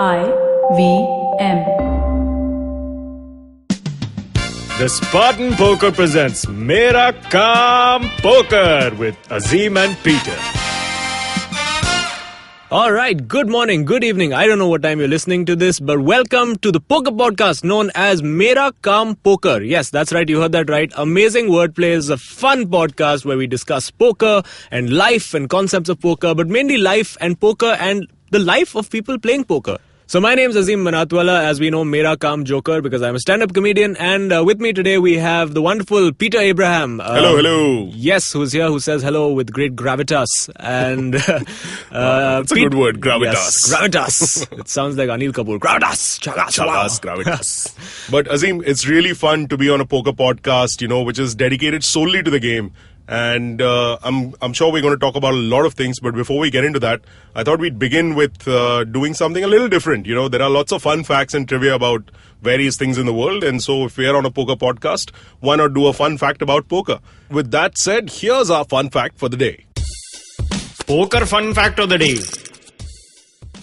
IVM. The Spartan Poker presents Mera Kaam Poker with Azeem and Peter. Alright, good morning, good evening. I don't know what time you're listening to this, but welcome to the poker podcast known as Mera Kaam Poker. Yes, that's right, you heard that right. Amazing wordplay is a fun podcast where we discuss poker and life and concepts of poker, but mainly life and poker and the life of people playing poker. So my name is Azeem Banatwalla, as we know, Mera Kaam Joker, because I'm a stand-up comedian. And with me today we have the wonderful Peter Abraham. Hello. Yes, who's here, who says hello with great gravitas. And it's a good word, gravitas. Yes, gravitas. It sounds like Anil Kapoor. Gravitas. Chalas, gravitas. But Azeem, it's really fun to be on a poker podcast, which is dedicated solely to the game. And I'm sure we're going to talk about a lot of things, but before we get into that, I thought we'd begin with doing something a little different. There are lots of fun facts and trivia about various things in the world, and so if we're on a poker podcast, why not do a fun fact about poker? With that said, here's our fun fact for the day. Poker fun fact of the day.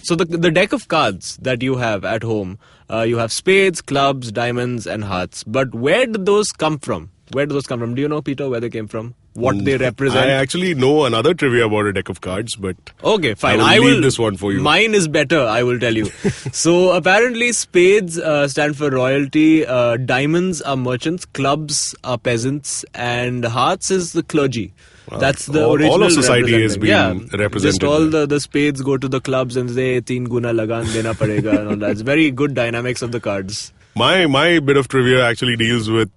So the deck of cards that you have at home, you have spades, clubs, diamonds, and hearts. But where did those come from? Where do those come from? Do you know, Peter, where they came from? What they represent? I actually know another trivia about a deck of cards, but okay, fine. I will leave this one for you. Mine is better, I will tell you. So apparently spades stand for royalty, diamonds are merchants, clubs are peasants, and hearts is the clergy. Wow. That's the original. All of society has been represented. Just all the spades go to the clubs and say, 3 guna lagan dena padega and all that. It's very good dynamics of the cards. My bit of trivia actually deals with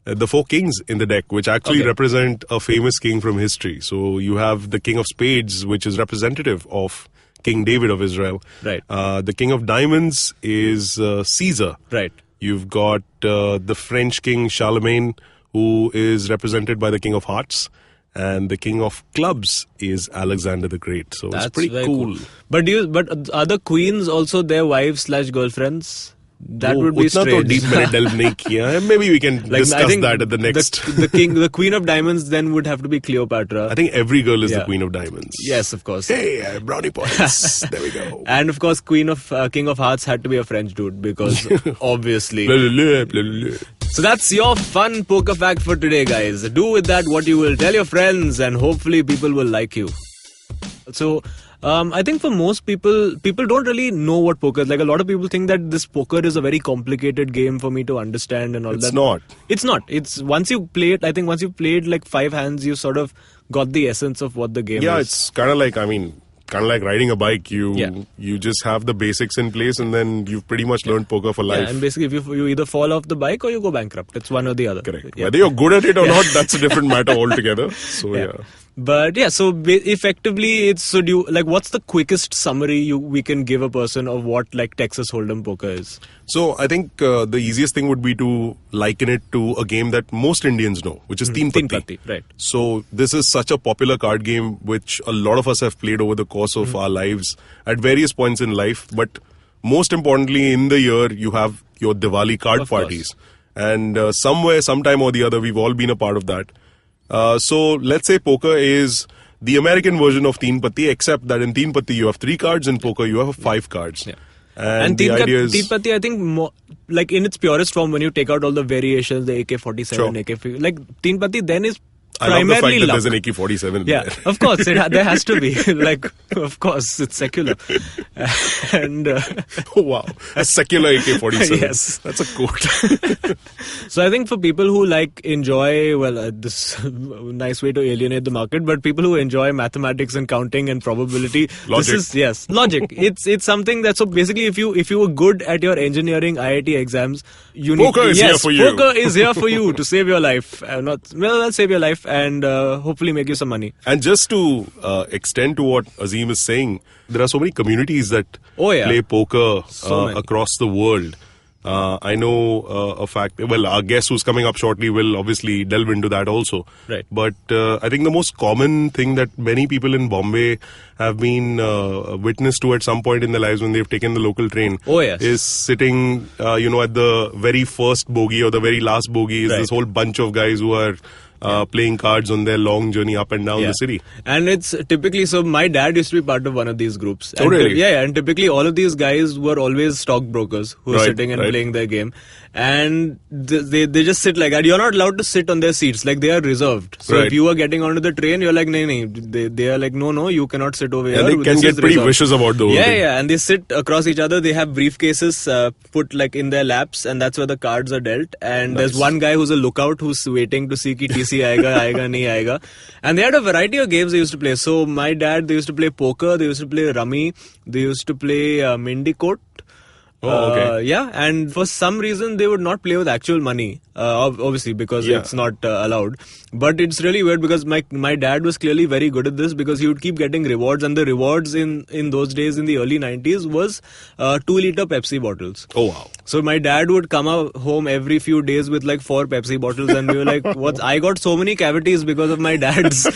the 4 kings in the deck, which actually represent a famous king from history. So you have the king of spades, which is representative of King David of Israel. Right. The king of diamonds is Caesar. Right. You've got the French king Charlemagne, who is represented by the king of hearts. And the king of clubs is Alexander the Great. So That's it's pretty cool. But are the queens also their wives/girlfriends? That would be strange. Deep delve nahi kiya. Maybe we can discuss that at the next. The queen of diamonds then would have to be Cleopatra. I think every girl is the queen of diamonds. Yes, of course. Hey, brownie points. There we go. And of course, king of hearts had to be a French dude because obviously. So that's your fun poker fact for today, guys. Do with that what you will. Tell your friends, and hopefully people will like you. So. I think for most people don't really know what poker is. Like a lot of people think that this poker is a very complicated game for me to understand and all that. It's not. It's once you play it, I think once you've played like 5 hands, you sort of got the essence of what the game is. Yeah, it's kind of like riding a bike. You just have the basics in place and then you've pretty much learned poker for life. Yeah, and basically if you either fall off the bike or you go bankrupt. It's one or the other. Correct. Yeah. Whether you're good at it or not, that's a different matter altogether. So yeah. But so effectively, what's the quickest summary we can give a person of what like Texas Hold'em poker is? So I think the easiest thing would be to liken it to a game that most Indians know, which is Teen Patti. Right. So this is such a popular card game which a lot of us have played over the course of our lives at various points in life. But most importantly, in the year, you have your Diwali card parties. And somewhere, sometime or the other, we've all been a part of that. So let's say poker is the American version of Teen Patti, except that in Teen Patti you have 3 cards, in poker you have 5 cards. Yeah. And the idea is... Teen Patti, I think, like in its purest form, when you take out all the variations, the AK-47, AK-50, like Teen Patti then is primarily I love the fact that luck. there's an AK-47 Yeah, there. of course, there has to be. Like, of course, it's secular. And oh, wow, a secular AK-47. Yes. That's a quote. So I think for people who enjoy, this nice way to alienate the market, but people who enjoy mathematics and counting and probability, logic. Logic. It's something that, so basically if you were good at your engineering IIT exams, poker is here for you. Poker is here for you to save your life. Save your life and hopefully make you some money. And just to extend to what Azeem is saying, there are so many communities that play poker across the world. I know a fact, our guest who's coming up shortly will obviously delve into that also. Right. But I think the most common thing that many people in Bombay have been witness to at some point in their lives when they've taken the local train is sitting, at the very first bogey or the very last bogey is this whole bunch of guys who are playing cards on their long journey up and down the city. And it's typically, so my dad used to be part of one of these groups. Oh, really? Yeah, and typically all of these guys were always stockbrokers who were sitting and playing their game. And they just sit like that. You're not allowed to sit on their seats. Like, they are reserved. So if you are getting onto the train, you're like, no. They are like, no, you cannot sit over here. And they can get pretty vicious about the whole thing. Yeah. And they sit across each other. They have briefcases put like in their laps, and that's where the cards are dealt. And there's one guy who's a lookout who's waiting to see ki TC aayega, nahi aayega. And they had a variety of games they used to play. So my dad, they used to play poker, they used to play rummy, they used to play Mindicoat. Oh, okay. Yeah, and for some reason they would not play with actual money, obviously because it's not allowed. But it's really weird because my dad was clearly very good at this because he would keep getting rewards, and the rewards in those days in the early 90s was 2-liter Pepsi bottles. Oh wow! So my dad would come home every few days with like 4 Pepsi bottles, and we were like, "What?" I got so many cavities because of my dad's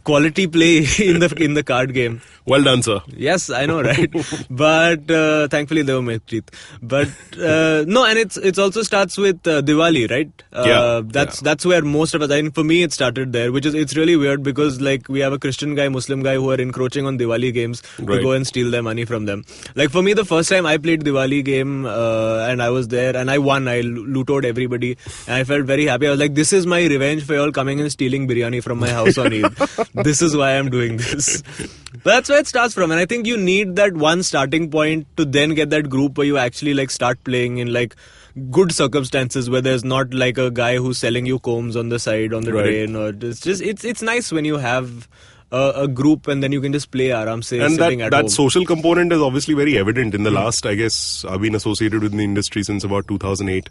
quality play in the card game. Well done, sir. Yes, I know, right? But thankfully they were made teeth. But no, and it's also starts with Diwali, right? That's where most of us. I mean, for me, it started there, it's really weird because like we have a Christian guy, Muslim guy who are encroaching on Diwali games to go and steal their money from them. Like for me, the first time I played Diwali game and I was there and I won. I looted everybody and I felt very happy. I was like, this is my revenge for y'all coming and stealing biryani from my house on Eid. This is why I'm doing this. But that's where it starts from, and I think you need that one starting point to then get that group where you actually like start playing in like good circumstances where there's not like a guy who's selling you combs on the side on the train, or it's nice when you have a group and then you can just play aram se sitting at home. That social component is obviously very evident in the last, I guess, I've been associated with the industry since about 2008.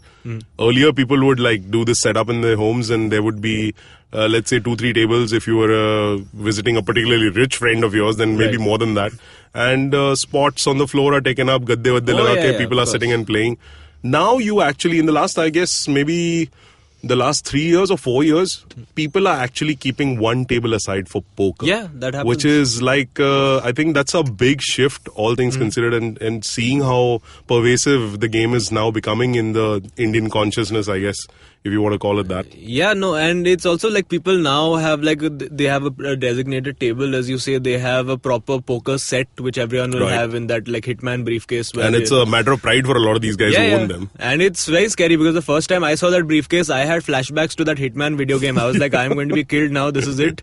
Earlier people would like do this setup in their homes and there would be let's say 2-3 tables if you were visiting a particularly rich friend of yours, then maybe more than that. And spots on the floor are taken up, gadde vadde laga ke people are sitting and playing. Now you actually, in the last, I guess, maybe the last 3 years or 4 years, people are actually keeping one table aside for poker. Yeah, that happens. Which is like, I think that's a big shift, all things considered, and seeing how pervasive the game is now becoming in the Indian consciousness, I guess, if you want to call it that. Yeah, no, and it's also like people now have like, they have a designated table, as you say, they have a proper poker set, which everyone will have in that like Hitman briefcase. And it's a matter of pride for a lot of these guys who own them. And it's very scary because the first time I saw that briefcase, I had flashbacks to that Hitman video game. I was like, I'm going to be killed now, this is it.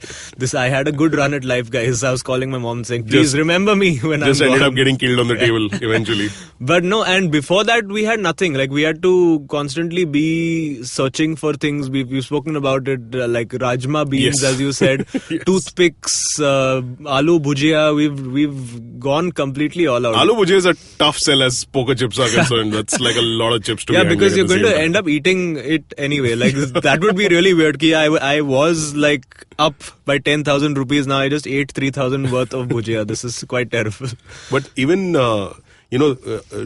I had a good run at life, guys. I was calling my mom saying, please remember me when I'm just ended up getting killed on the table eventually. But no, and before that we had nothing. Like we had to constantly be searching for things. We've spoken about it, like rajma beans, as you said, toothpicks, aloo bhujia. We've gone completely all out. Aloo bhujia is a tough sell as poker chips are concerned. That's like a lot of chips to be because you're going to end up eating it anyway. Like that would be really weird. I was like up by 10,000 rupees. Now I just ate 3,000 worth of bhujia. This is quite terrible. But even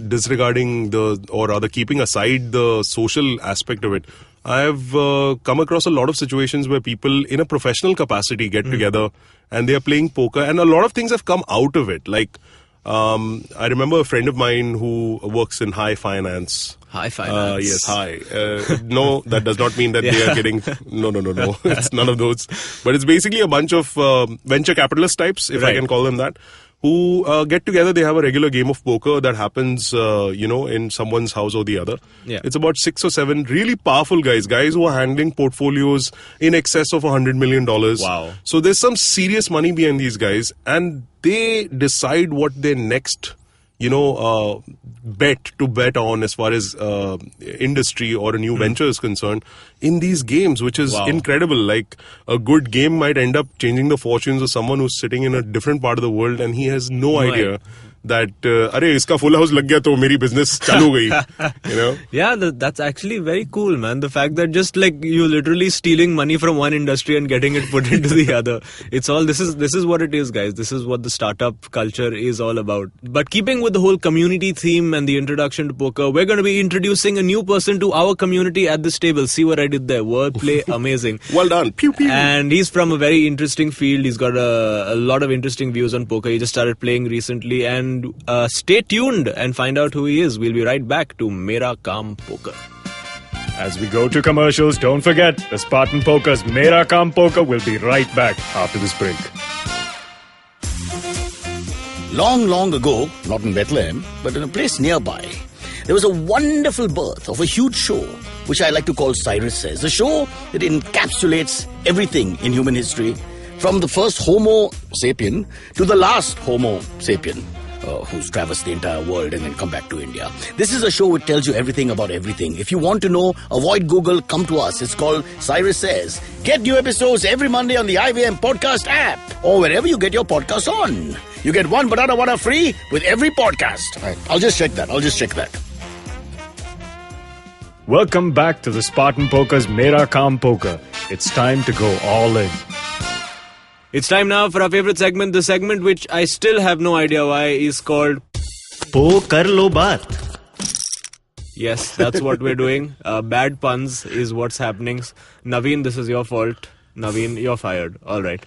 disregarding or rather keeping aside the social aspect of it, I've come across a lot of situations where people in a professional capacity get together and they are playing poker, and a lot of things have come out of it. Like, I remember a friend of mine who works in high finance. High finance. Yes, high. No, that does not mean that they are getting... No. It's none of those. But it's basically a bunch of venture capitalist types, if I can call them that, who get together. They have a regular game of poker that happens, in someone's house or the other. Yeah. It's about 6 or 7 really powerful guys who are handling portfolios in excess of $100 million. Wow. So there's some serious money behind these guys, and they decide what their next bet on as far as industry or a new venture is concerned in these games, which is incredible. Like, a good game might end up changing the fortunes of someone who's sitting in a different part of the world and he has no idea that iska full house lag gaya to meri business chalu gayi. Yeah, that's actually very cool, man. The fact that just like you literally stealing money from one industry and getting it put into the other. It's all this is what it is, guys. This is what the startup culture is all about. But keeping with the whole community theme and the introduction to poker, we're going to be introducing a new person to our community at this table. See what I did there? Wordplay, amazing. Well done. Pew pew. And he's from a very interesting field. He's got a lot of interesting views on poker. He just started playing recently, and stay tuned and find out who he is. We'll be right back to Mera Kaam Poker. As we go to commercials, don't forget, the Spartan Poker's Mera Kaam Poker will be right back after this break. Long, long ago, not in Bethlehem, but in a place nearby, there was a wonderful birth of a huge show, which I like to call Cyrus Says. A show that encapsulates everything in human history, from the first Homo sapien to the last Homo sapien, who's traversed the entire world and then come back to India. This is a show which tells you everything about everything. If you want to know, avoid Google, come to us. It's called Cyrus Says. Get new episodes every Monday on the IVM podcast app or wherever you get your podcasts on. You get one banana water free with every podcast. Right, I'll just check that. Welcome back to the Spartan Poker's Mera Kaam Poker. It's time to go all in. It's time now for our favorite segment, the segment which I still have no idea why is called Po Kar Lo Baat. Yes, that's what we're doing. Bad puns is what's happening. Naveen, this is your fault. Naveen, you're fired. All right.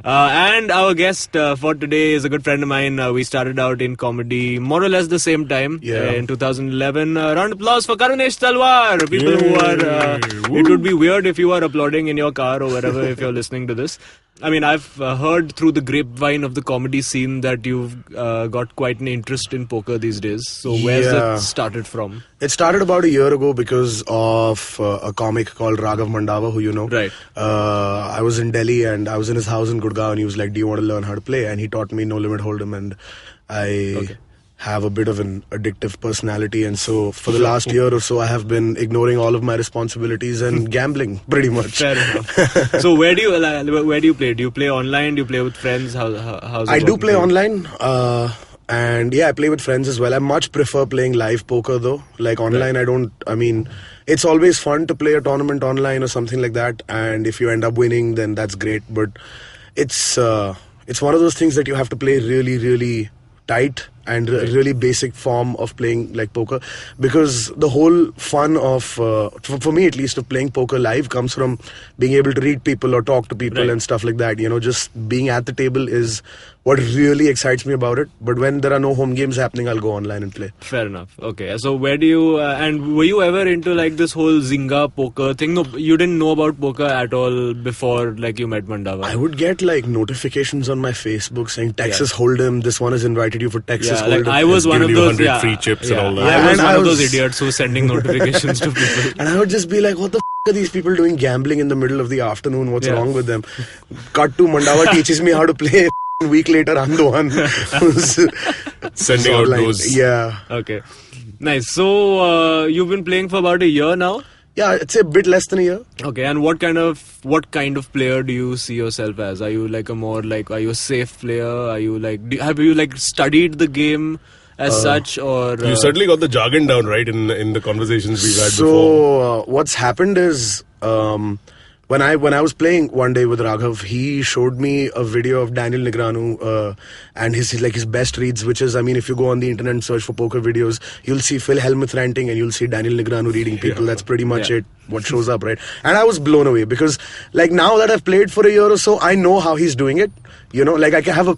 And our guest for today is a good friend of mine. We started out in comedy more or less the same time in 2011. Round of applause for Karunesh Talwar. People who are... it would be weird if you are applauding in your car or wherever if you're listening to this. I mean, I've heard through the grapevine of the comedy scene that you've got quite an interest in poker these days. So where's it started from? It started about a year ago because of a comic called Raghav Mandava, who you know. Right. I was in Delhi and I was in his house in Gurgaon and he was like, do you want to learn how to play? And he taught me No Limit Hold'em, and I have a bit of an addictive personality, and so for the last year or so I have been ignoring all of my responsibilities and gambling pretty much. Fair enough. So where do you play? Do you play online? Do you play with friends? How's it I do play online. And yeah, I play with friends as well. I much prefer playing live poker though. Like online, it's always fun to play a tournament online or something like that. And if you end up winning, then that's great. But it's one of those things that you have to play really, really tight and really basic form of playing like poker, because the whole fun of for me at least of playing poker live comes from being able to read people or talk to people and stuff like that. You know, just being at the table is what really excites me about it. But when there are no home games happening, I'll go online and play. Fair enough. Okay, so where do you and were you ever into like this whole Zynga poker thing? No, you didn't know about poker at all before like you met Mandava. I would get like notifications on my Facebook saying Texas Hold'em, this one has invited you for Texas Hold'em. Like I was one of those 100 free chips and all that. I was one of those idiots who was sending notifications to people. And I would just be like, what the are these people doing gambling in the middle of the afternoon? What's wrong with them? Cut to Mandava teaches me how to play. A week later, I'm the one who's sending out those. Yeah. Okay. Nice. So you've been playing for about a year now? Yeah, I'd say a bit less than a year. Okay, and what kind of player do you see yourself as? Are you like are you a safe player? Are you like, have you like studied the game as such, or you certainly got the jargon down right in the conversations we've had before. So what's happened is when I was playing one day with Raghav, he showed me a video of Daniel Negreanu and his best reads, which is, I mean, if you go on the internet and search for poker videos, you'll see Phil Hellmuth ranting and you'll see Daniel Negreanu reading people. That's pretty much it, what shows up, right? And I was blown away because like now that I've played for a year or so, I know how he's doing it. You know, like I can have a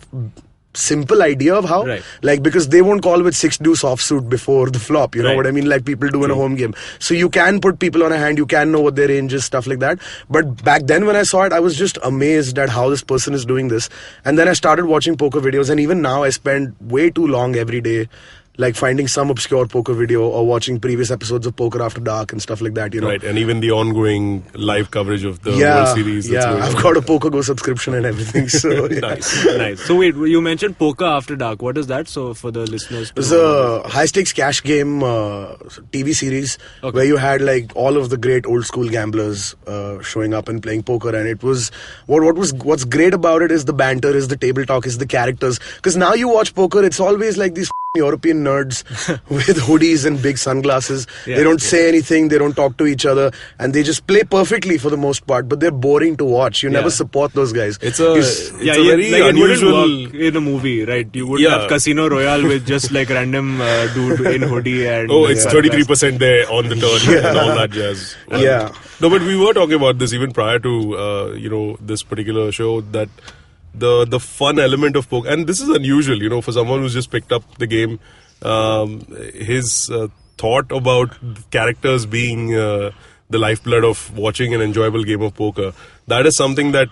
simple idea of how, like, because they won't call with 6-deuce offsuit before the flop, you know what I mean, like people do in a home game. So you can put people on a hand, you can know what their range is, stuff like that. But back then when I saw it, I was just amazed at how this person is doing this. And then I started watching poker videos, and even now I spend way too long every day like finding some obscure poker video or watching previous episodes of Poker After Dark and stuff like that, you know. Right, and even the ongoing live coverage of the World Series. I've got a Poker Go subscription and everything. So Nice. So wait, you mentioned Poker After Dark. What is that? So for the listeners, it's a high stakes cash game TV series where you had like all of the great old school gamblers showing up and playing poker, and it was what's great about it is the banter, is the table talk, is the characters. Because now you watch poker, it's always like these European nerds with hoodies and big sunglasses. They don't say anything, they don't talk to each other, and they just play perfectly for the most part, but they're boring to watch. You never support those guys. It's a very like unusual... It wouldn't work in a movie, right? You wouldn't have Casino Royale with just like random dude in hoodie and... Oh, it's 33% there on the turn and all that jazz. No, but we were talking about this even prior to this particular show, that the fun element of poker, and this is unusual, for someone who's just picked up the game. His thought about characters being the lifeblood of watching an enjoyable game of poker. That is something that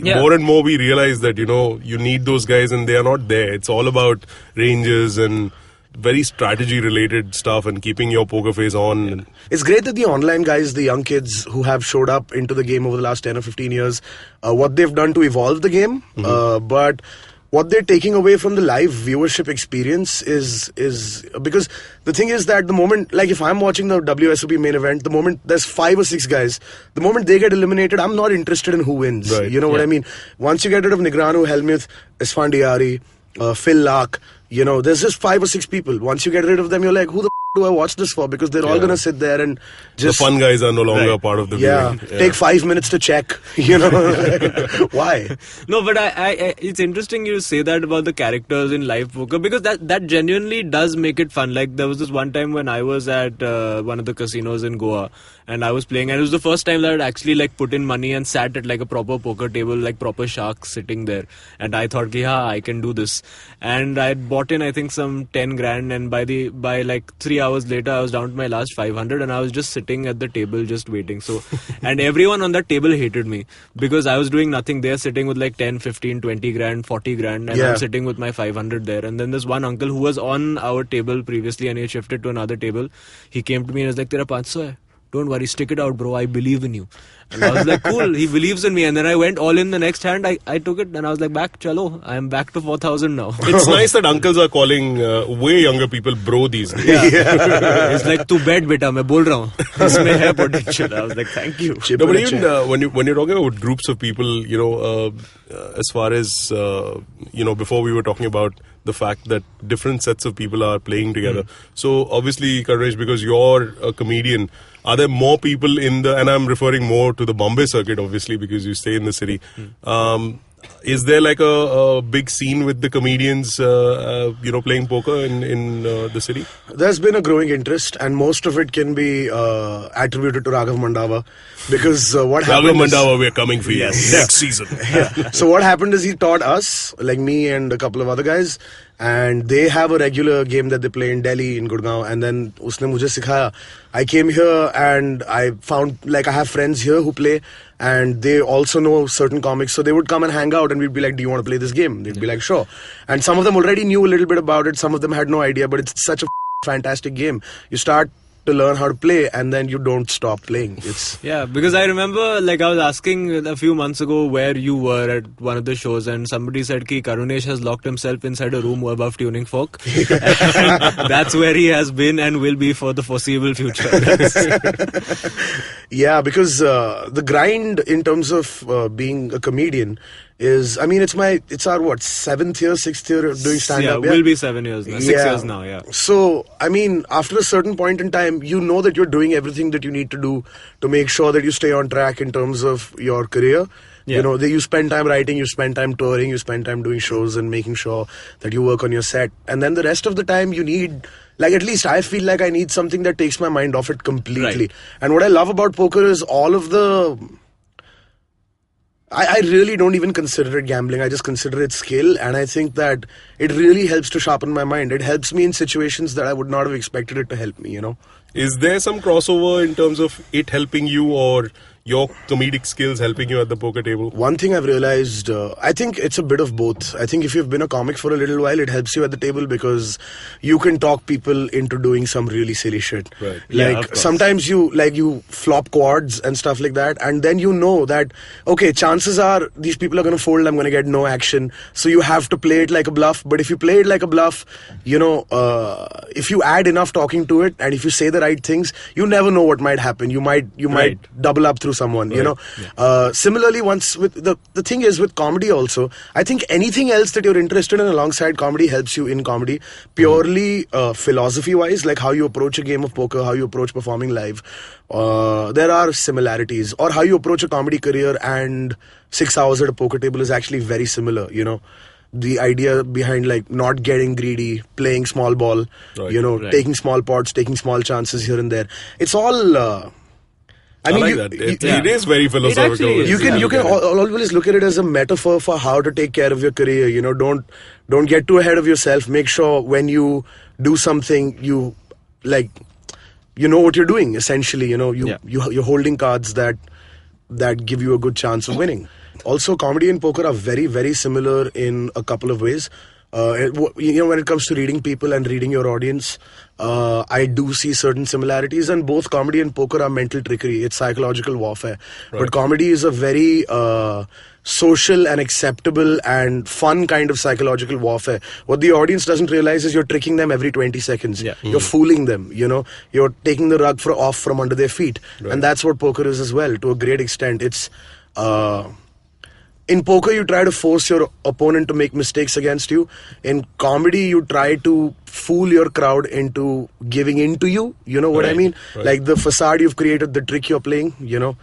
more and more we realize that, you need those guys and they are not there. It's all about ranges and very strategy related stuff and keeping your poker face on. Yeah. It's great that the online guys, the young kids who have showed up into the game over the last 10 or 15 years, what they've done to evolve the game, but what they're taking away from the live viewership experience is because the thing is that the moment, like if I'm watching the WSOP main event, the moment there's 5 or 6 guys, the moment they get eliminated, I'm not interested in who wins. Right. You know what I mean? Once you get rid of Negreanu, Helmuth, Esfandiari, Phil Lark, there's just 5 or 6 people. Once you get rid of them, you're like, who the do I watch this for? Because they're all going to sit there and just... The fun guys are no longer part of the viewing. Take 5 minutes to check, Why? No, but I it's interesting you say that about the characters in live poker, because that genuinely does make it fun. Like there was this one time when I was at one of the casinos in Goa and I was playing, and it was the first time that I'd actually like put in money and sat at like a proper poker table, like proper sharks sitting there, and I thought, I can do this. And I had bought in I think some 10 grand, and by like 3 hours later I was down to my last 500 and I was just sitting at the table just waiting. So and everyone on that table hated me because I was doing nothing. They're sitting with like 10, 15, 20 grand, 40 grand, and I'm sitting with my 500 there. And then there's one uncle who was on our table previously and he shifted to another table. He came to me and was like, "Tera 500 hai. Don't worry, stick it out, bro. I believe in you." And I was like, cool, he believes in me. And then I went all in the next hand. I took it and I was like, back, chalo. I'm back to 4,000 now. It's nice that uncles are calling way younger people bro these days. It's like, tu bed beta, main bol raha hu. Isme hai potential. I was like, thank you. No, but even when you're talking about groups of people, as far as, before we were talking about the fact that different sets of people are playing together. So obviously, Karunesh, because you're a comedian, are there more people in and I'm referring more to the Bombay circuit, obviously, because you stay in the city. Is there like a big scene with the comedians, playing poker in the city? There's been a growing interest, and most of it can be attributed to Raghav Mandava, because what happened Raghav Mandava, we're coming for you next season. So what happened is he taught us, like me and a couple of other guys, and they have a regular game that they play in Delhi, in Gurgaon, and then usne mujhe sikhaya. I came here and I found, I have friends here who play, and they also know certain comics, so they would come and hang out and we'd be like, do you want to play this game? They'd be like, sure. And some of them already knew a little bit about it, some of them had no idea, but it's such a fantastic game. You start to learn how to play and then you don't stop playing. Because I remember I was asking a few months ago where you were at one of the shows, and somebody said ki Karunesh has locked himself inside a room above tuning fork. That's where he has been and will be for the foreseeable future. Because the grind in terms of being a comedian is, it's our 7th year, 6th year of doing stand-up. Will be 7 years now, 6 years now, So, after a certain point in time, you know that you're doing everything that you need to do to make sure that you stay on track in terms of your career. You spend time writing, you spend time touring, you spend time doing shows and making sure that you work on your set. And then the rest of the time you need, at least I feel like I need something that takes my mind off it completely. Right. And what I love about poker is all of the... I really don't even consider it gambling. I just consider it skill, and I think that it really helps to sharpen my mind. It helps me in situations that I would not have expected it to help me, Is there some crossover in terms of it helping you or your comedic skills helping you at the poker table? One thing I've realized, I think it's a bit of both. I think if you've been a comic for a little while, it helps you at the table because you can talk people into doing some really silly shit. Right. Sometimes you flop quads and stuff like that, and then you know that, okay, chances are these people are going to fold, I'm going to get no action. So you have to play it like a bluff. But if you play it like a bluff, if you add enough talking to it and if you say the right things, you never know what might happen. You might double up through someone, Similarly, once with the thing is with comedy also, I think anything else that you're interested in alongside comedy helps you in comedy. Purely philosophy-wise, like how you approach a game of poker, how you approach performing live, there are similarities. Or how you approach a comedy career and 6 hours at a poker table is actually very similar, The idea behind not getting greedy, playing small ball, taking small pots, taking small chances here and there. It's all... I like that. It is very philosophical. You can always look at it as a metaphor for how to take care of your career. Don't get too ahead of yourself. Make sure when you do something, you you know what you're doing, essentially. You're holding cards that give you a good chance of winning. Also, comedy and poker are very, very similar in a couple of ways. When it comes to reading people and reading your audience, I do see certain similarities, and both comedy and poker are mental trickery. It's psychological warfare. Right. But comedy is a very social and acceptable and fun kind of psychological warfare. What the audience doesn't realize is you're tricking them every 20 seconds. Yeah. You're fooling them, You're taking the rug off from under their feet. Right. And that's what poker is as well, to a great extent. It's... in poker, you try to force your opponent to make mistakes against you. In comedy, you try to fool your crowd into giving in to you. You know what I mean? Right. Like the facade you've created, the trick you're playing, You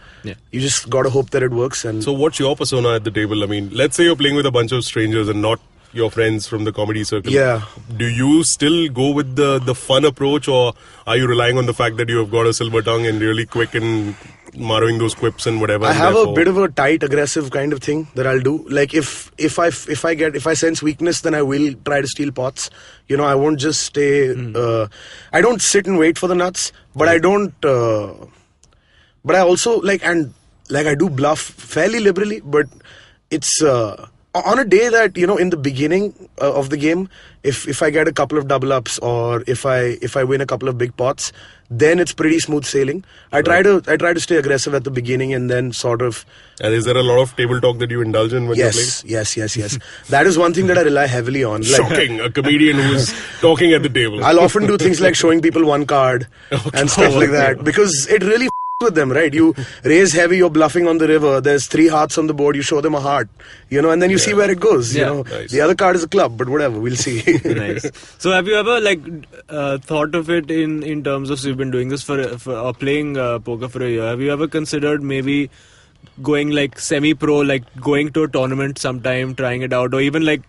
just got to hope that it works. And So what's your persona at the table? I mean, let's say you're playing with a bunch of strangers and not your friends from the comedy circle. Yeah. Do you still go with the fun approach, or are you relying on the fact that you have got a silver tongue and really quick and borrowing those quips and whatever? I have a bit of a tight, aggressive kind of thing that I'll do. Like if I sense weakness, then I will try to steal pots. I won't just stay. I don't sit and wait for the nuts, but I don't. But I also I do bluff fairly liberally, but it's. On a day that, in the beginning of the game, if I get a couple of double ups or if I win a couple of big pots, then it's pretty smooth sailing. I try to stay aggressive at the beginning and then sort of. And is there a lot of table talk that you indulge in when you're playing? Yes. That is one thing that I rely heavily on. Shocking, a comedian who's talking at the table. I'll often do things like showing people one card and stuff like that, because it really with them, right? You raise heavy, you're bluffing on the river, there's 3 hearts on the board, you show them a heart, and then you see where it goes. Nice. The other card is a club, but whatever, we'll see. Nice. So have you ever thought of it in terms of, so you've been doing this for playing poker for a year, have you ever considered maybe going semi-pro, going to a tournament sometime, trying it out, or even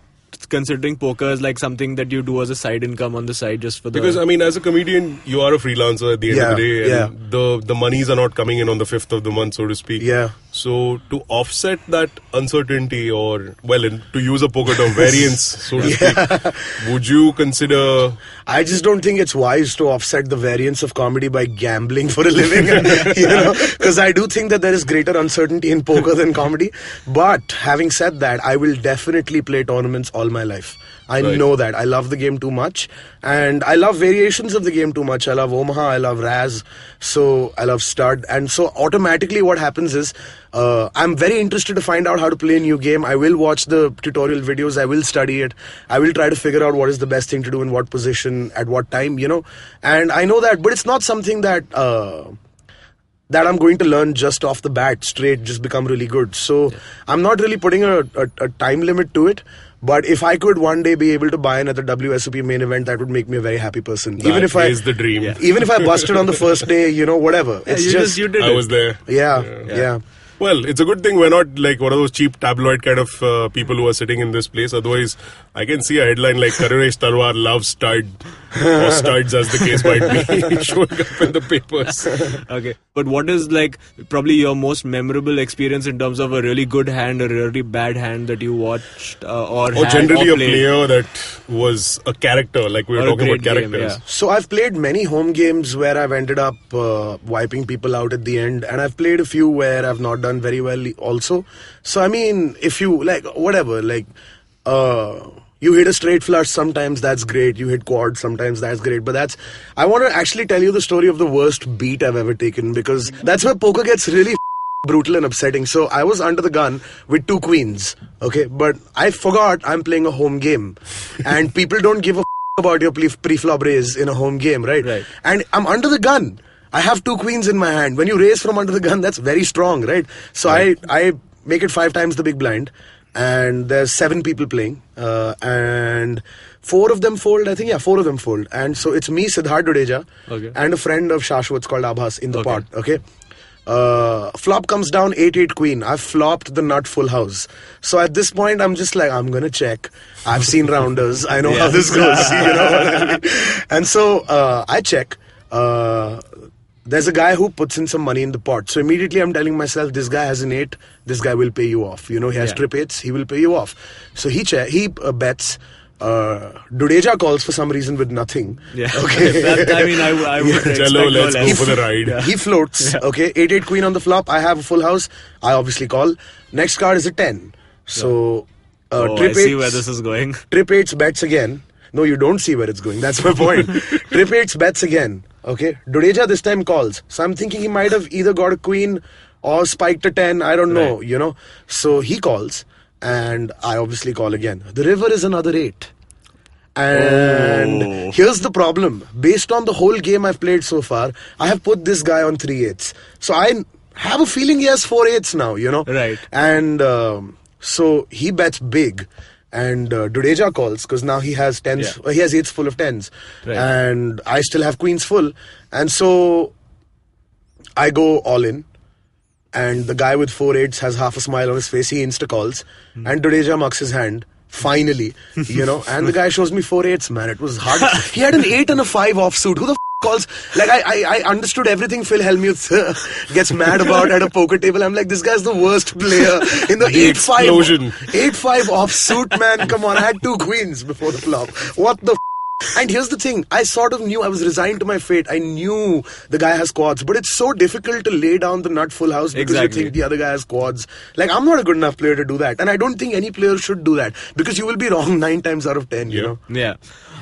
considering poker as something that you do as a side income on the side just for the... Because, I mean, as a comedian, you are a freelancer at the end of the day, and the monies are not coming in on the 5th of the month, so to speak. Yeah. So, to offset that uncertainty, or, to use a poker term, variance, so to speak, would you consider... I just don't think it's wise to offset the variance of comedy by gambling for a living, because I do think that there is greater uncertainty in poker than comedy. But, having said that, I will definitely play tournaments all my life. I know that. I love the game too much. And I love variations of the game too much. I love Omaha, I love Raz, so I love Stud. And so automatically what happens is, I'm very interested to find out how to play a new game. I will watch the tutorial videos. I will study it. I will try to figure out what is the best thing to do in what position, at what time, And I know that, but it's not something that I'm going to learn just off the bat, straight, just become really good. So I'm not really putting a time limit to it. But if I could one day be able to buy another WSOP main event, that would make me a very happy person. That is the dream. Yeah. Even if I busted on the first day, whatever. It's you did I was there. Yeah. Well, it's a good thing we're not one of those cheap tabloid kind of people who are sitting in this place. Otherwise, I can see a headline like Karunesh Talwar loves stud, or studs as the case might be, showing up in the papers. Okay. But what is probably your most memorable experience in terms of a really good hand or a really bad hand that you watched or generally or a player that was a character, like we were talking about characters. Game, yeah. So I've played many home games where I've ended up wiping people out at the end, and I've played a few where I've not done very well also. So I mean, if you you hit a straight flush, sometimes that's great. You hit quad, sometimes that's great. But I want to actually tell you the story of the worst beat I've ever taken, because that's where poker gets really brutal and upsetting. So I was under the gun with 2 queens, okay? But I forgot I'm playing a home game. And people don't give a about your pre-flop raise in a home game, right? And I'm under the gun. I have 2 queens in my hand. When you raise from under the gun, that's very strong, right? So I make it 5 times the big blind. And there's 7 people playing, and 4 of them fold, I think. 4 of them fold. And so it's me, Siddharth Dudeja, and a friend of Shashwat's called Abhas in the pot, okay? Flop comes down 8-8 queen. I've flopped the nut full house. So at this point, I'm just I'm going to check. I've seen rounders. I know how this goes, you know what I mean? And so I check. There's a guy who puts in some money in the pot. So immediately I'm telling myself, this guy has an 8, this guy will pay you off. He has trip 8s, he will pay you off. So he bets. Dudeja calls for some reason with nothing. Yeah. Okay. I would expect Jello, no let's go less. for the ride. He floats. Okay. 8-8 queen on the flop. I have a full house. I obviously call. Next card is a 10. So, I trip see 8s where this is going. Trip 8s bets again. No, you don't see where it's going. That's my point. Trip 8s bets again. Okay. Dudeja this time calls. So I'm thinking he might have either got a queen or spiked a 10. I don't know, you know. So he calls. And I obviously call again. The river is another 8. And here's the problem. Based on the whole game I've played so far, I have put this guy on 3/8. So I have a feeling he has 4/8 now, you know. Right. And so he bets big. And Dudeja calls because now he has 10s. He has 8s full of 10s. Right. And I still have queens full. And so I go all in. And the guy with 4/8s has half a smile on his face. He insta-calls. And Dudeja mucks his hand. Finally. You know. And the guy shows me 4/8s, man. It was hard. He had an 8 and a 5 offsuit. Who the calls? Like, I understood everything Phil Hellmuth gets mad about at a poker table. I'm like, this guy's the worst player in the 8-5. 8-5 offsuit, man. Come on. I had 2 queens before the flop. What the And here's the thing, I sort of knew, I was resigned to my fate. I knew the guy has quads, but it's so difficult to lay down the nut full house because you think the other guy has quads. Like, I'm not a good enough player to do that. And I don't think any player should do that because you will be wrong 9 times out of 10, you know? Yeah.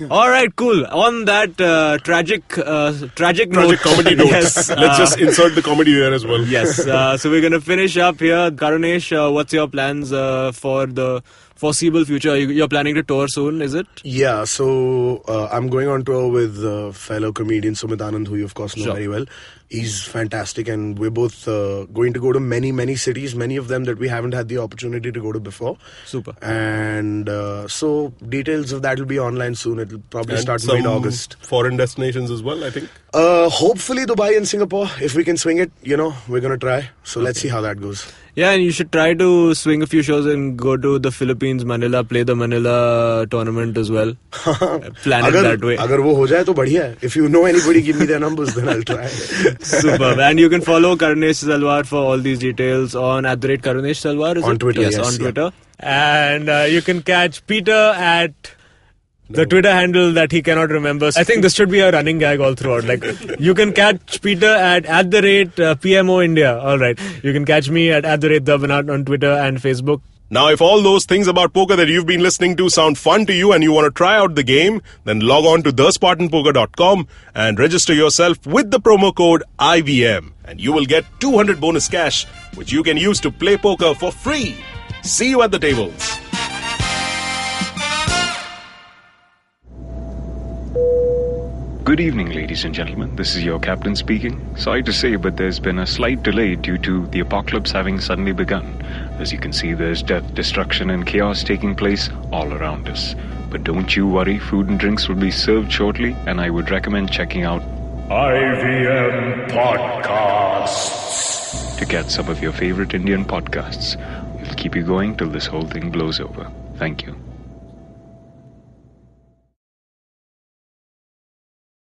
All right, cool. On that tragic note, comedy note. Yes, Let's just insert the comedy there as well. Yes. So we're going to finish up here. Karunesh, what's your plans for the foreseeable future? You're planning to tour soon, is it? Yeah, so I'm going on tour with fellow comedian Sumit Anand, who you of course know very well. He's fantastic, and we're both going to go to many cities, many of them that we haven't had the opportunity to go to before. Super. And so details of that will be online soon. It'll probably start mid-August. Foreign destinations as well, I think. Hopefully Dubai and Singapore. If we can swing it, you know, we're going to try. So let's see how that goes. Yeah, and you should try to swing a few shows and go to the Philippines, Manila, play the Manila tournament as well. Plan it that way. Agar wo ho jaye to badhiya hai. If you know anybody, give me their numbers, then I'll try. Superb. And you can follow Karunesh Talwar for all these details on @Karunesh Talwar. On Twitter, yes. On Twitter. And you can catch Peter at the Twitter handle that he cannot remember. I think this should be a running gag all throughout. Like, you can catch Peter at @PMO India. All right. You can catch me at @TheBanat on Twitter and Facebook. Now, if all those things about poker that you've been listening to sound fun to you and you want to try out the game, then log on to thespartanpoker.com and register yourself with the promo code IVM. And you will get 200 bonus cash, which you can use to play poker for free. See you at the tables. Good evening, ladies and gentlemen. This is your captain speaking. Sorry to say, but there's been a slight delay due to the apocalypse having suddenly begun. As you can see, there's death, destruction, and chaos taking place all around us. But don't you worry, food and drinks will be served shortly, and I would recommend checking out IVM Podcasts to get some of your favorite Indian podcasts. We'll keep you going till this whole thing blows over. Thank you.